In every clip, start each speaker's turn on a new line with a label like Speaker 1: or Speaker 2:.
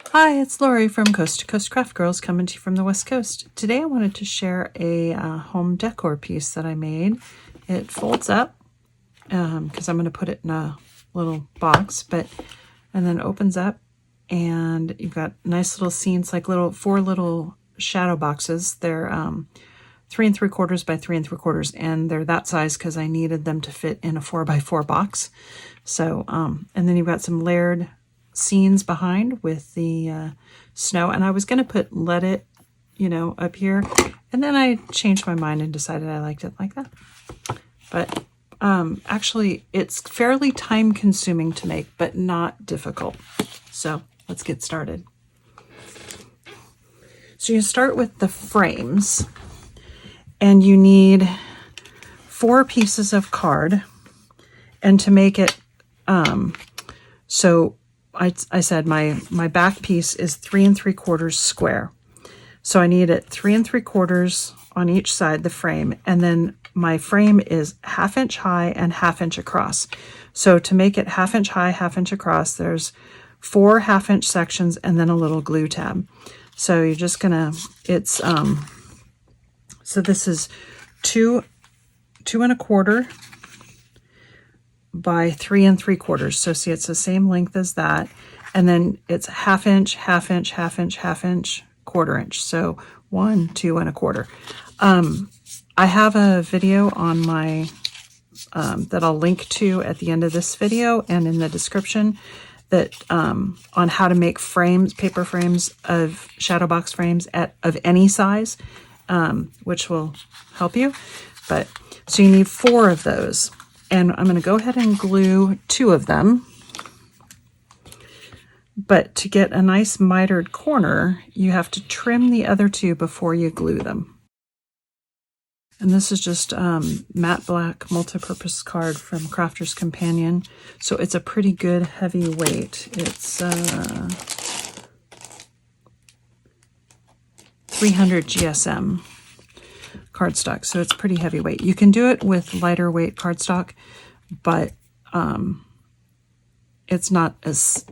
Speaker 1: Hi, it's Lori from Coast to Coast Craft Girls coming to you from the West Coast. Today I wanted to share a home decor piece that I made. It folds up because I'm going to put it in a little box, and then opens up and you've got nice little scenes, like four little shadow boxes. They're 3 3/4 by 3 3/4, and they're that size because I needed them to fit in a 4x4 box. So, and then you've got some layered scenes behind with the snow, and I was going to let it, up here, and then I changed my mind and decided I liked it like that. But actually, it's fairly time consuming to make, but not difficult. So let's get started. So you start with the frames, and you need 4 pieces of card, and to make it so I said my back piece is 3 3/4 square. So I need it 3 3/4 on each side, the frame, and then my frame is 1/2 inch high and 1/2 inch across. So to make it 1/2 inch high, 1/2 inch across, there's 4 1/2 inch sections and then a little glue tab. So you're just gonna, so this is 2 1/4 by 3 3/4. So see, it's the same length as that. And then it's 1/2 inch, 1/2 inch, 1/2 inch, 1/2 inch, 1/4 inch. So 1, 2 1/4. I have a video on my, that I'll link to at the end of this video and in the description, that on how to make frames, paper frames of Shadowbox frames of any size, which will help you. But so you need 4 of those. And I'm going to go ahead and glue 2 of them. But to get a nice mitered corner, you have to trim the other 2 before you glue them. And this is just matte black multipurpose card from Crafter's Companion. So it's a pretty good heavy weight. It's 300 GSM. cardstock, so it's pretty heavyweight. You can do it with lighter weight cardstock, but it's not as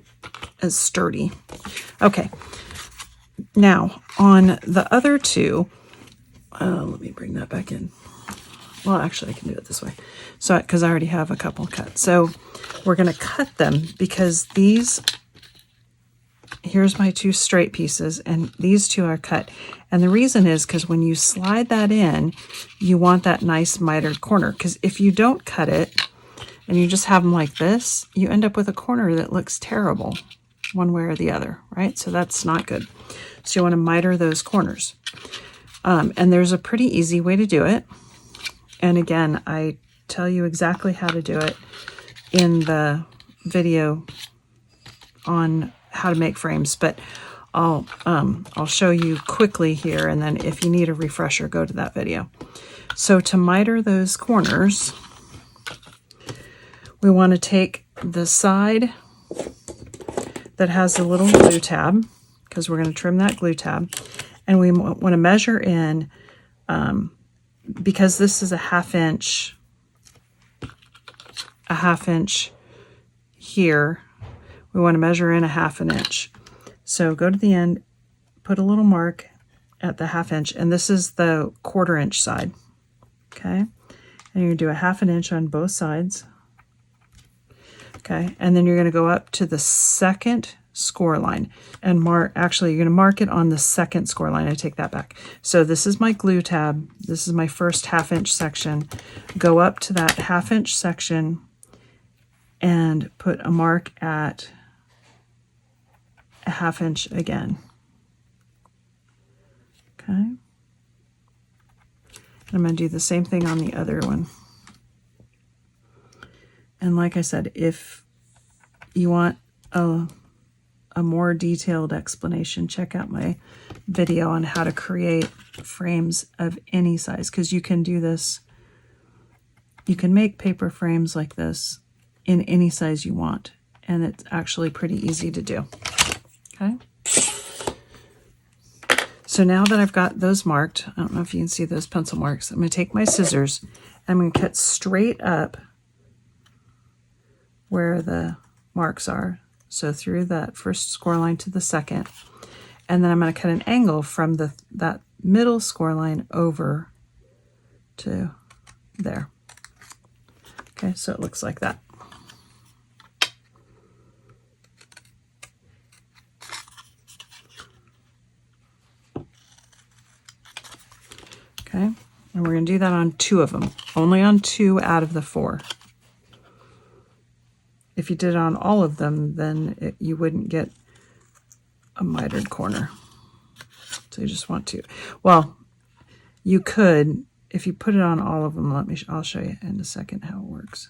Speaker 1: sturdy. Okay, now on the other 2, let me bring that back in. Well, actually, I can do it this way. So, because I already have a couple cut. So we're going to cut them because here's my 2 straight pieces, and these 2 are cut. And the reason is because when you slide that in, you want that nice mitered corner. Because if you don't cut it and you just have them like this, you end up with a corner that looks terrible one way or the other, right? So that's not good. So you want to miter those corners. And there's a pretty easy way to do it. And again, I tell you exactly how to do it in the video on how to make frames, but I'll show you quickly here, and then if you need a refresher, go to that video. So to miter those corners, we want to take the side that has a little glue tab, because we're going to trim that glue tab, and we want to measure in, because this is a 1/2 inch here, we want to measure in a 1/2 inch. So go to the end, put a little mark at the 1/2 inch, and this is the 1/4 inch side. Okay, and you're going to do a 1/2 inch on both sides. Okay, and then you're going to go up to the second score line and mark. Actually, you're going to mark it on the second score line. I take that back. So this is my glue tab. This is my first 1/2 inch section. Go up to that 1/2 inch section and put a mark at a 1/2 inch again. Okay. And I'm going to do the same thing on the other one. And like I said, if you want a more detailed explanation, check out my video on how to create frames of any size, because you can do this. You can make paper frames like this in any size you want, and it's actually pretty easy to do. Okay. So now that I've got those marked, I don't know if you can see those pencil marks, I'm going to take my scissors and I'm going to cut straight up where the marks are. So through that first score line to the second. And then I'm going to cut an angle from that middle score line over to there. Okay, so it looks like that. Okay, and we're going to do that on 2 of them, only on 2 out of the 4. If you did it on all of them, then you wouldn't get a mitered corner. So you just want to. Well, you could, if you put it on all of them, I'll show you in a second how it works.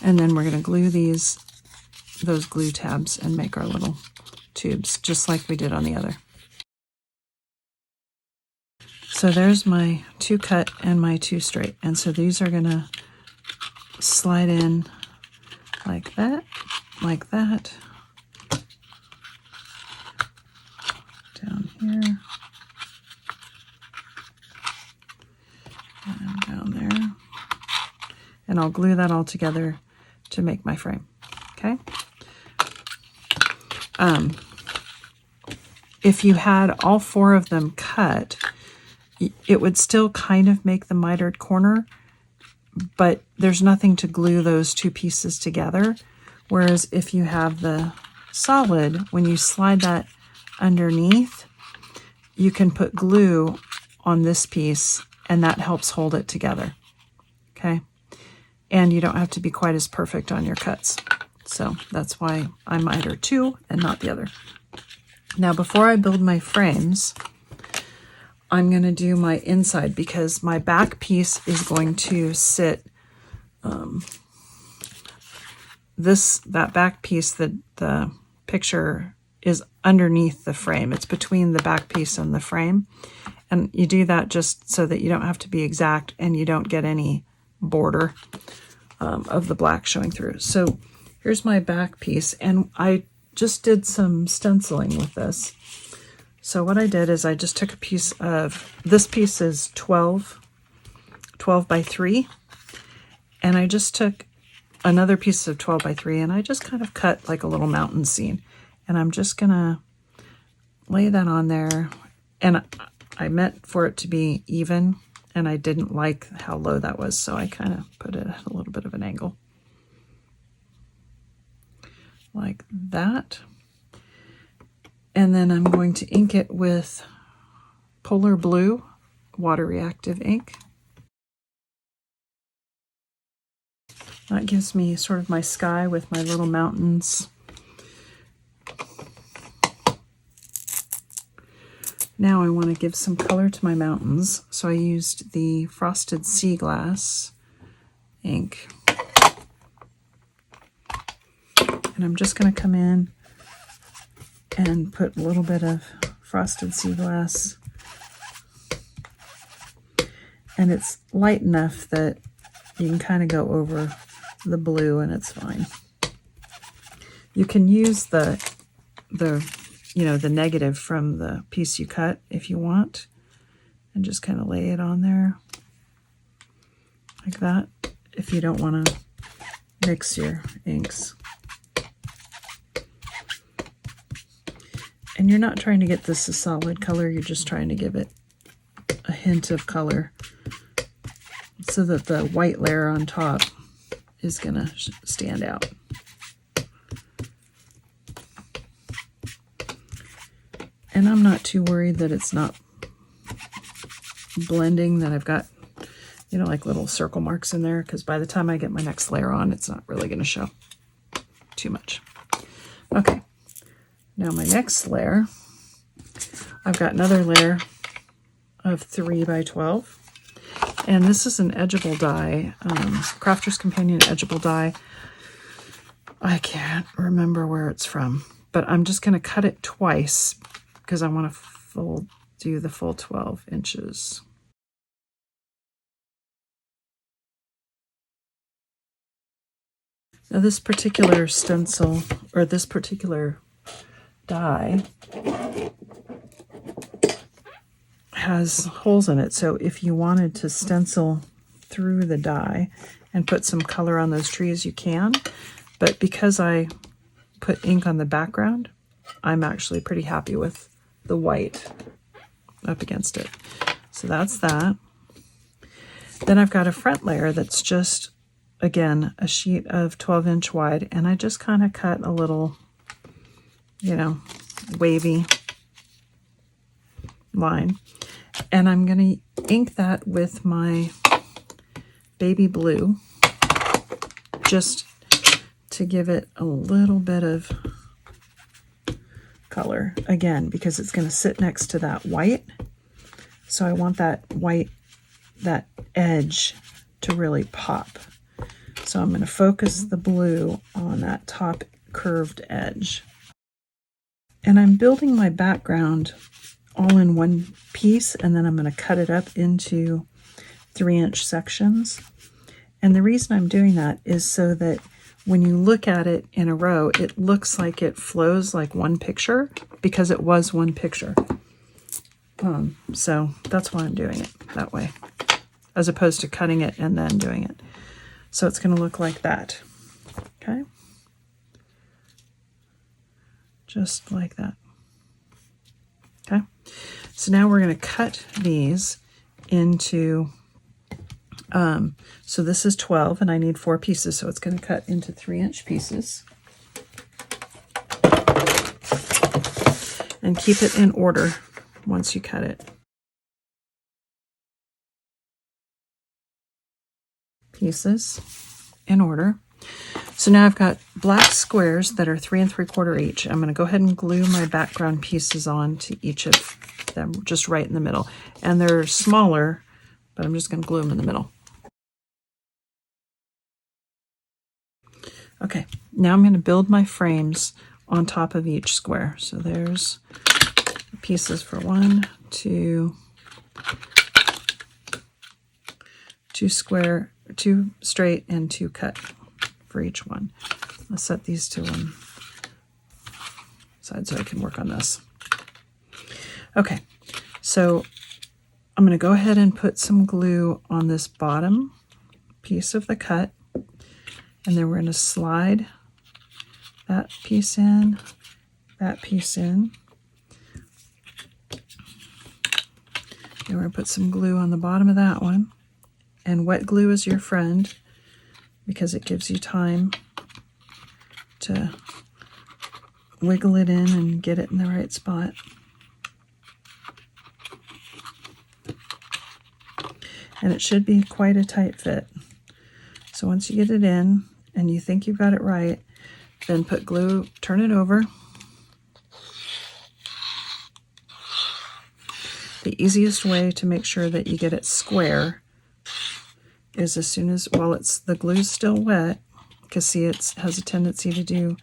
Speaker 1: And then we're going to glue those glue tabs and make our little tubes, just like we did on the other. So there's my 2 cut and my 2 straight. And so these are going to slide in like that, down here, and down there. And I'll glue that all together to make my frame, okay? If you had all 4 of them cut, it would still kind of make the mitered corner, but there's nothing to glue those 2 pieces together. Whereas if you have the solid, when you slide that underneath, you can put glue on this piece and that helps hold it together, okay? And you don't have to be quite as perfect on your cuts. So that's why I miter 2 and not the other. Now, before I build my frames, I'm going to do my inside because my back piece is going to sit, that back piece, the picture is underneath the frame. It's between the back piece and the frame. And you do that just so that you don't have to be exact and you don't get any border of the black showing through. So here's my back piece, and I just did some stenciling with this. So what I did is I just took a piece of, this piece is 12 by 3, and I just took another piece of 12 by 3 and I just kind of cut like a little mountain scene. And I'm just gonna lay that on there, and I meant for it to be even, and I didn't like how low that was, so I kind of put it at a little bit of an angle. Like that. And then I'm going to ink it with Polar Blue water reactive ink. That gives me sort of my sky with my little mountains. Now I want to give some color to my mountains, so I used the Frosted Sea Glass ink. And I'm just going to come in and put a little bit of Frosted Sea Glass. And it's light enough that you can kind of go over the blue and it's fine. You can use the negative from the piece you cut if you want, and just kind of lay it on there like that if you don't want to mix your inks. And you're not trying to get this a solid color, you're just trying to give it a hint of color so that the white layer on top is going to stand out. And I'm not too worried that it's not blending, that I've got, like little circle marks in there, because by the time I get my next layer on, it's not really going to show too much. Okay, now my next layer, I've got another layer of 3 by 12. And this is an edgeable die, Crafter's Companion edgeable die. I can't remember where it's from, but I'm just going to cut it twice because I want to do the full 12 inches. Now this particular stencil, or this particular die, has holes in it, so if you wanted to stencil through the die and put some color on those trees, you can. But because I put ink on the background, I'm actually pretty happy with the white up against it. So that's that. Then I've got a front layer that's just, again, a sheet of 12-inch wide, and I just kind of cut a little, you know, wavy line. And I'm going to ink that with my baby blue, just to give it a little bit of color, again, because it's going to sit next to that white. So I want that white, that edge, to really pop. So I'm going to focus the blue on that top curved edge. And I'm building my background all in one piece, and then I'm going to cut it up into 3-inch sections. And the reason I'm doing that is so that when you look at it in a row, it looks like it flows like one picture, because it was one picture. So that's why I'm doing it that way, as opposed to cutting it and then doing it. So it's going to look like that. Okay? Just like that. Okay? So now we're going to cut these into, so this is 12 and I need 4 pieces, so it's going to cut into 3-inch pieces. And keep it in order once you cut it. Pieces in order. So now I've got black squares that are 3 3/4 each. I'm going to go ahead and glue my background pieces on to each of them, just right in the middle. And they're smaller, but I'm just going to glue them in the middle. Okay, now I'm going to build my frames on top of each square. So there's pieces for 1, 2, 2 square, 2 straight, and 2 cut for each one. Let's set these to one side so I can work on this. Okay, so I'm going to go ahead and put some glue on this bottom piece of the cut, and then we're going to slide that piece in, that piece in. And we're going to put some glue on the bottom of that one. And wet glue is your friend, because it gives you time to wiggle it in and get it in the right spot. And it should be quite a tight fit. So once you get it in and you think you've got it right, then put glue, turn it over. The easiest way to make sure that you get it square is as soon as, while the glue's still wet, because see, it has a tendency to do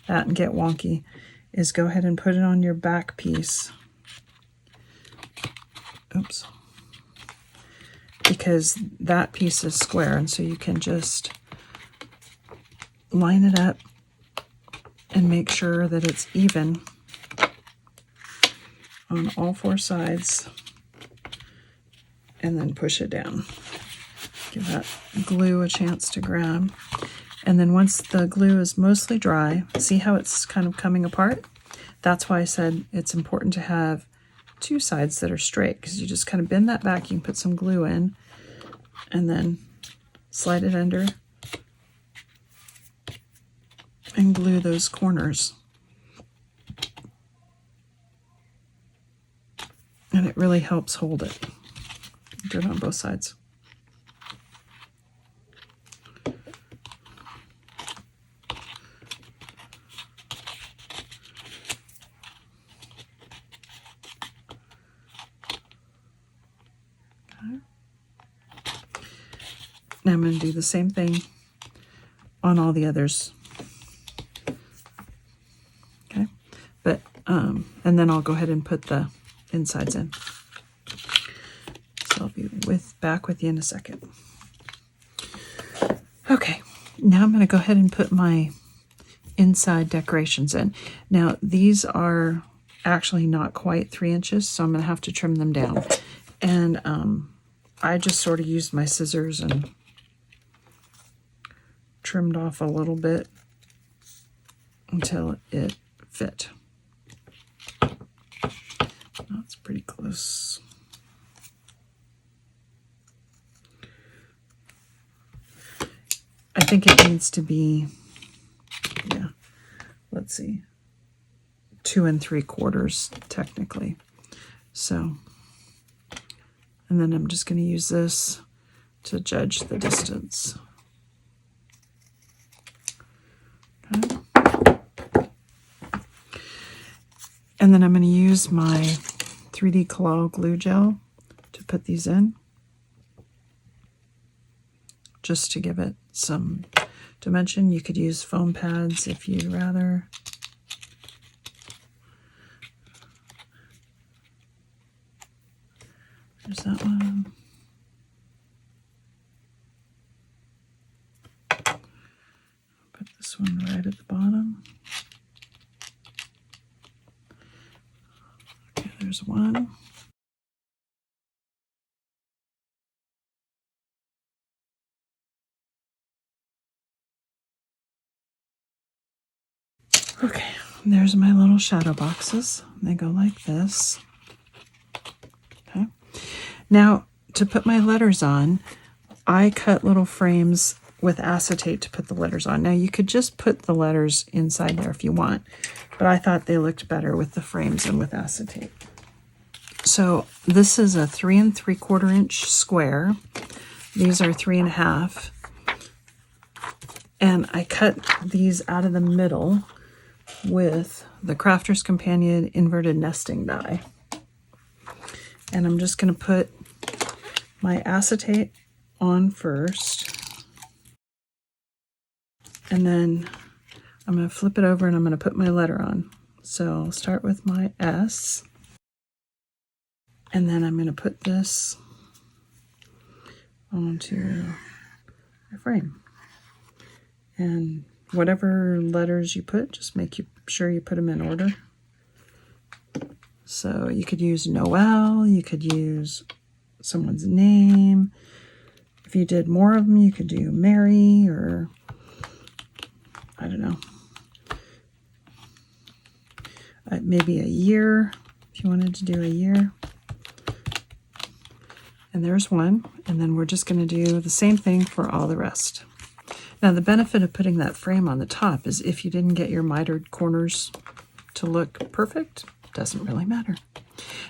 Speaker 1: that and get wonky, is go ahead and put it on your back piece. Oops. Because that piece is square, and so you can just line it up and make sure that it's even on all 4 sides, and then push it down. Give that glue a chance to grab. And then once the glue is mostly dry, see how it's kind of coming apart? That's why I said it's important to have 2 sides that are straight, because you just kind of bend that back, you can put some glue in, and then slide it under and glue those corners. And it really helps hold it. Do it on both sides. Now I'm going to do the same thing on all the others. Okay, but and then I'll go ahead and put the insides in. So I'll be back with you in a second. Okay, Now I'm going to go ahead and put my inside decorations in. Now these are actually not quite 3 inches, so I'm going to have to trim them down. And I just sort of used my scissors and trimmed off a little bit until it fit. That's pretty close. I think it needs to be, yeah, let's see, 2 3/4 technically. So, and then I'm just going to use this to judge the distance. Okay. And then I'm going to use my 3D Collal glue gel to put these in, just to give it some dimension. You could use foam pads if you'd rather. There's that one. Put this one right at the bottom. Okay, there's one. Okay, there's my little shadow boxes. They go like this. Okay. Now, to put my letters on, I cut little frames with acetate to put the letters on. Now, you could just put the letters inside there if you want, but I thought they looked better with the frames and with acetate. So this is a 3 3/4 inch square. These are 3 1/2. And I cut these out of the middle with the Crafter's Companion inverted nesting die. And I'm just going to put my acetate on first. And then I'm going to flip it over and I'm going to put my letter on. So I'll start with my S. And then I'm going to put this onto my frame. And whatever letters you put, just make sure you put them in order. So you could use Noel, you could use someone's name. If you did more of them, you could do Mary, or I don't know, maybe a year, if you wanted to do a year. And there's one, and then we're just going to do the same thing for all the rest. Now, the benefit of putting that frame on the top is if you didn't get your mitered corners to look perfect, it doesn't really matter.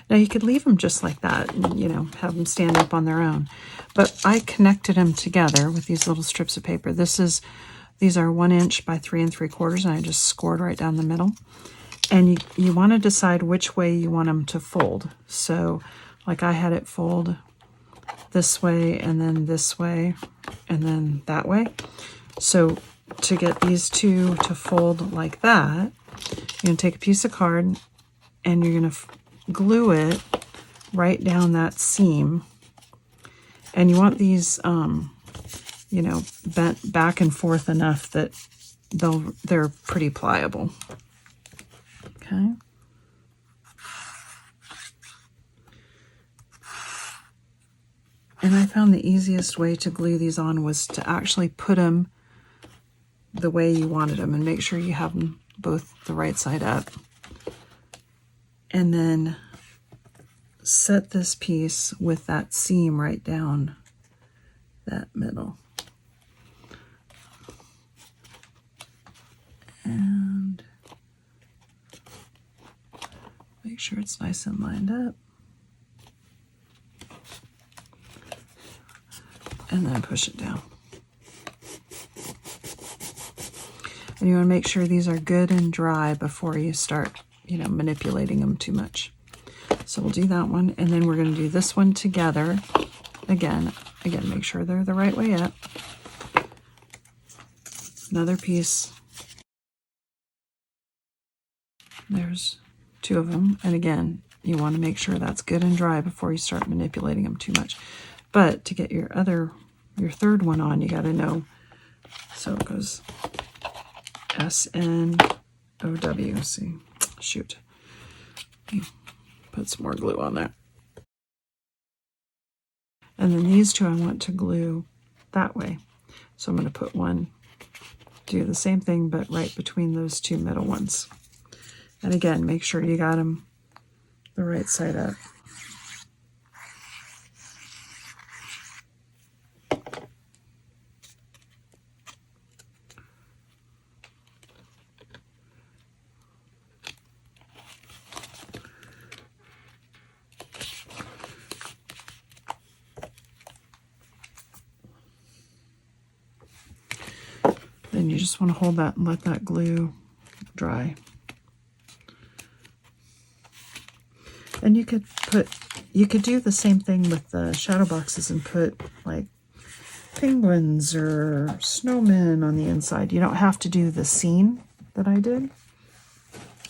Speaker 1: Now, you could leave them just like that and, you know, have them stand up on their own. But I connected them together with these little strips of paper. These are 1 inch by 3 3/4, and I just scored right down the middle. And you want to decide which way you want them to fold. So, like I had it fold this way, and then this way, and then that way. So to get these two to fold like that, you're going to take a piece of card and you're going to glue it right down that seam. And you want these, you know, bent back and forth enough that they're pretty pliable. Okay. And I found the easiest way to glue these on was to actually put them the way you wanted them and make sure you have them both the right side up. And then set this piece with that seam right down that middle. And make sure it's nice and lined up. And then push it down. And you want to make sure these are good and dry before you start, you know, manipulating them too much. So we'll do that one, and then we're going to do this one together. Again, make sure they're the right way up. Another piece. There's 2 of them. And again, you want to make sure that's good and dry before you start manipulating them too much. But to get your third one on, you got to know So it goes SNOW. See, shoot. Put some more glue on there. And then these two I want to glue that way. So I'm going to put one, do the same thing, but right between those two middle ones. And again, make sure you got them the right side up. Then you just want to hold that and let that glue dry. And you could do the same thing with the shadow boxes and put like penguins or snowmen on the inside. You don't have to do the scene that I did.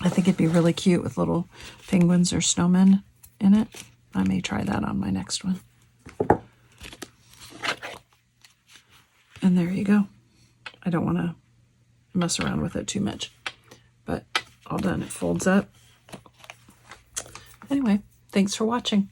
Speaker 1: I think it'd be really cute with little penguins or snowmen in it. I may try that on my next one. And there you go. I don't want to mess around with it too much, but all done. It folds up. Anyway, thanks for watching.